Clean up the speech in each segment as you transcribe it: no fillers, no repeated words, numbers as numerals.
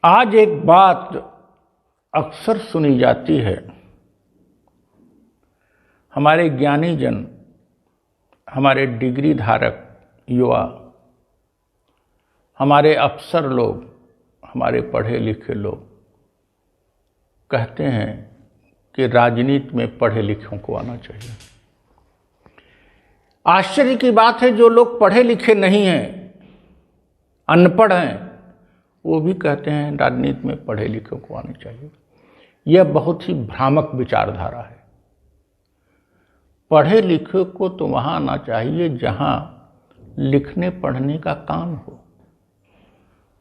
आज एक बात अक्सर सुनी जाती है। हमारे ज्ञानी जन, हमारे डिग्री धारक युवा, हमारे अफसर लोग, हमारे पढ़े लिखे लोग कहते हैं कि राजनीति में पढ़े लिखों को आना चाहिए। आश्चर्य की बात है, जो लोग पढ़े लिखे नहीं हैं, अनपढ़ हैं, वो भी कहते हैं राजनीति में पढ़े लिखों को आना चाहिए। यह बहुत ही भ्रामक विचारधारा है। पढ़े लिखे को तो वहां आना चाहिए जहां लिखने पढ़ने का काम हो।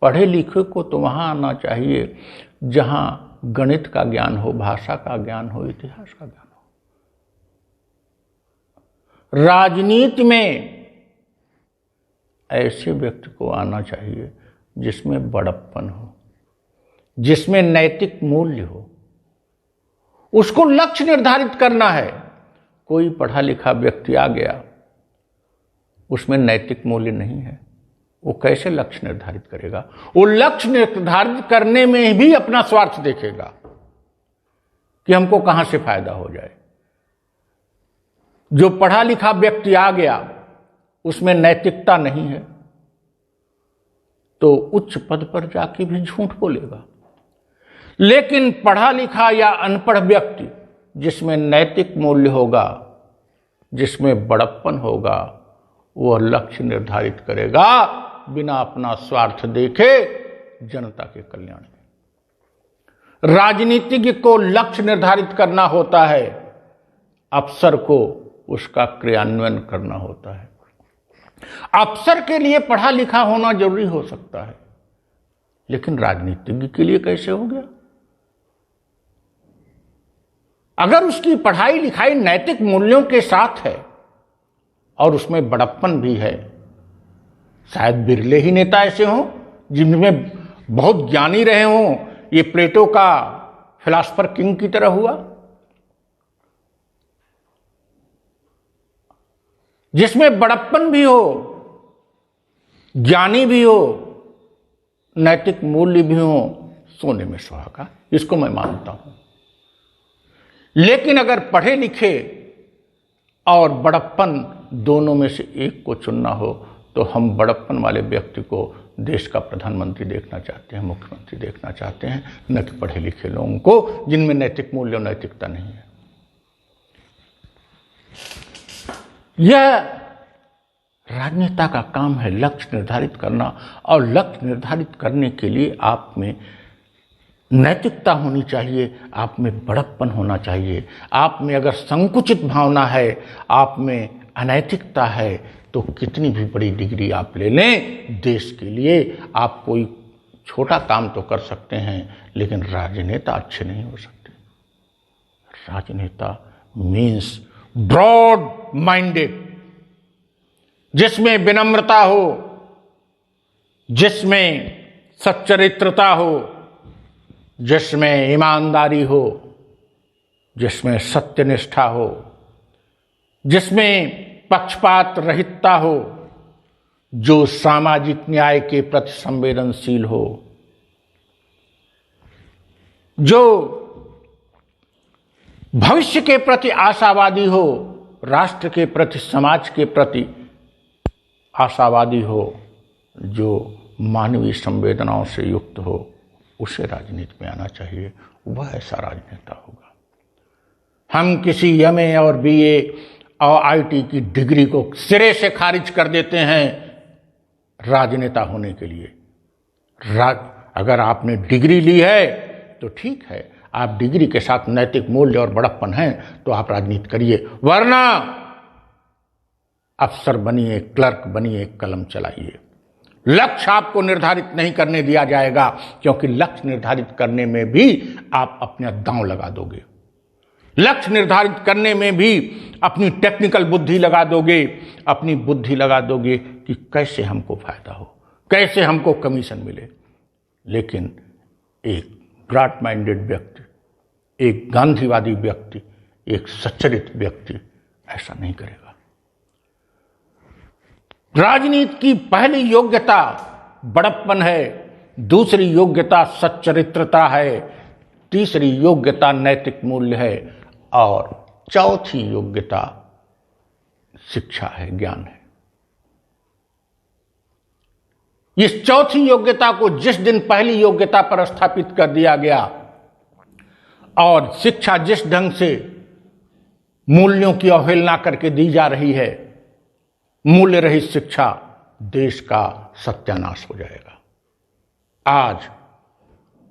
पढ़े लिखे को तो वहां आना चाहिए जहां गणित का ज्ञान हो, भाषा का ज्ञान हो, इतिहास का ज्ञान हो। राजनीति में ऐसे व्यक्ति को आना चाहिए जिसमें बड़प्पन हो, जिसमें नैतिक मूल्य हो। उसको लक्ष्य निर्धारित करना है। कोई पढ़ा लिखा व्यक्ति आ गया, उसमें नैतिक मूल्य नहीं है, वो कैसे लक्ष्य निर्धारित करेगा? वो लक्ष्य निर्धारित करने में भी अपना स्वार्थ देखेगा कि हमको कहां से फायदा हो जाए। जो पढ़ा लिखा व्यक्ति आ गया, उसमें नैतिकता नहीं है, तो उच्च पद पर जाके भी झूठ बोलेगा। लेकिन पढ़ा लिखा या अनपढ़ व्यक्ति जिसमें नैतिक मूल्य होगा, जिसमें बड़प्पन होगा, वह लक्ष्य निर्धारित करेगा बिना अपना स्वार्थ देखे जनता के कल्याण में। राजनीतिज्ञ को लक्ष्य निर्धारित करना होता है, अफसर को उसका क्रियान्वयन करना होता है। अफसर के लिए पढ़ा लिखा होना जरूरी हो सकता है, लेकिन राजनीतिज्ञ के लिए कैसे हो गया? अगर उसकी पढ़ाई लिखाई नैतिक मूल्यों के साथ है और उसमें बड़प्पन भी है, शायद बिरले ही नेता ऐसे हों जिनमें बहुत ज्ञानी रहे हों। ये प्लेटो का फिलासफर किंग की तरह हुआ, जिसमें बड़प्पन भी हो, ज्ञानी भी हो, नैतिक मूल्य भी हो। सोने में सुहागा, इसको मैं मानता हूं। लेकिन अगर पढ़े लिखे और बड़प्पन दोनों में से एक को चुनना हो, तो हम बड़प्पन वाले व्यक्ति को देश का प्रधानमंत्री देखना चाहते हैं, मुख्यमंत्री देखना चाहते हैं, न कि पढ़े लिखे लोगों को जिनमें नैतिक मूल्य और नैतिकता नहीं है। यह राजनेता का काम है लक्ष्य निर्धारित करना, और लक्ष्य निर्धारित करने के लिए आप में नैतिकता होनी चाहिए, आप में बड़प्पन होना चाहिए। आप में अगर संकुचित भावना है, आप में अनैतिकता है, तो कितनी भी बड़ी डिग्री आप ले लें, देश के लिए आप कोई छोटा काम तो कर सकते हैं, लेकिन राजनेता अच्छे नहीं हो सकते। राजनेता मीन्स ब्रॉड माइंडेड, जिसमें विनम्रता हो, जिसमें सच्चरित्रता हो, जिसमें ईमानदारी हो, जिसमें सत्यनिष्ठा हो, जिसमें पक्षपात रहितता हो, जो सामाजिक न्याय के प्रति संवेदनशील हो, जो भविष्य के प्रति आशावादी हो, राष्ट्र के प्रति, समाज के प्रति आशावादी हो, जो मानवीय संवेदनाओं से युक्त हो, उसे राजनीति में आना चाहिए। वह ऐसा राजनेता होगा। हम किसी एमए और बीए और आईटी की डिग्री को सिरे से खारिज कर देते हैं राजनेता होने के लिए। अगर आपने डिग्री ली है तो ठीक है, आप डिग्री के साथ नैतिक मूल्य और बड़प्पन है तो आप राजनीति करिए, वरना अफसर बनिए, क्लर्क बनिए, कलम चलाइए। लक्ष्य आपको निर्धारित नहीं करने दिया जाएगा, क्योंकि लक्ष्य निर्धारित करने में भी आप अपना दांव लगा दोगे। लक्ष्य निर्धारित करने में भी अपनी टेक्निकल बुद्धि लगा दोगे, अपनी बुद्धि लगा दोगे कि कैसे हमको फायदा हो, कैसे हमको कमीशन मिले। लेकिन एक ब्रॉड माइंडेड व्यक्ति, एक गांधीवादी व्यक्ति, एक सच्चरित्र व्यक्ति ऐसा नहीं करेगा। राजनीति की पहली योग्यता बड़प्पन है, दूसरी योग्यता सच्चरित्रता है, तीसरी योग्यता नैतिक मूल्य है और चौथी योग्यता शिक्षा है, ज्ञान है। इस चौथी योग्यता को जिस दिन पहली योग्यता पर स्थापित कर दिया गया और शिक्षा जिस ढंग से मूल्यों की अवहेलना करके दी जा रही है, मूल्य रहित शिक्षा, देश का सत्यानाश हो जाएगा। आज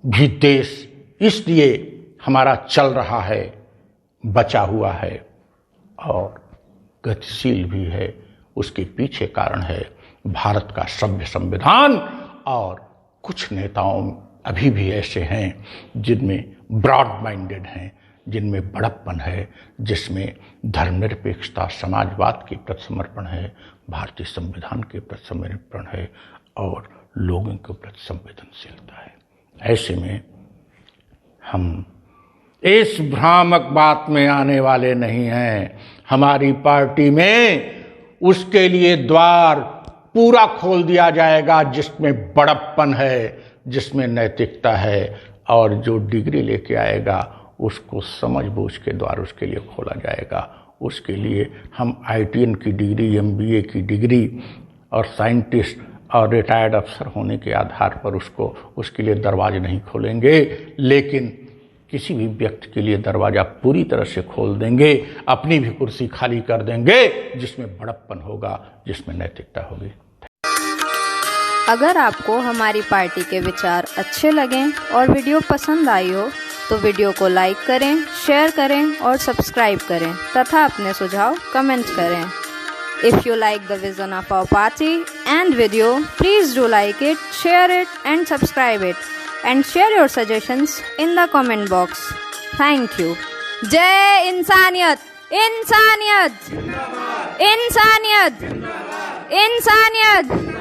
भी देश इसलिए हमारा चल रहा है, बचा हुआ है और गतिशील भी है। उसके पीछे कारण है भारत का सभ्य संविधान और कुछ नेताओं अभी भी ऐसे हैं जिनमें ब्रॉड माइंडेड हैं, जिनमें बड़प्पन है, जिसमें धर्मनिरपेक्षता, समाजवाद के प्रति समर्पण है, भारतीय संविधान के प्रति समर्पण है और लोगों के प्रति संवेदनशीलता है। ऐसे में हम इस भ्रामक बात में आने वाले नहीं हैं। हमारी पार्टी में उसके लिए द्वार पूरा खोल दिया जाएगा जिसमें बड़प्पन है, जिसमें नैतिकता है, और जो डिग्री लेके आएगा उसको समझ बूझ के द्वार उसके लिए खोला जाएगा। उसके लिए हम ITN की डिग्री, MBA की डिग्री और साइंटिस्ट और रिटायर्ड अफसर होने के आधार पर उसके लिए दरवाजे नहीं खोलेंगे, लेकिन किसी भी व्यक्ति के लिए दरवाजा पूरी तरह से खोल देंगे, अपनी भी कुर्सी खाली कर देंगे जिसमें बड़प्पन होगा, जिसमें नैतिकता होगी। अगर आपको हमारी पार्टी के विचार अच्छे लगें और वीडियो पसंद आई हो तो वीडियो को लाइक करें, शेयर करें और सब्सक्राइब करें तथा अपने सुझाव कमेंट करें। If you like the vision of our party and video, please do like it, share it and subscribe it and share your suggestions in the comment box. Thank you. जय इंसानियत, इंसानियत, इंसानियत, इंसानियत।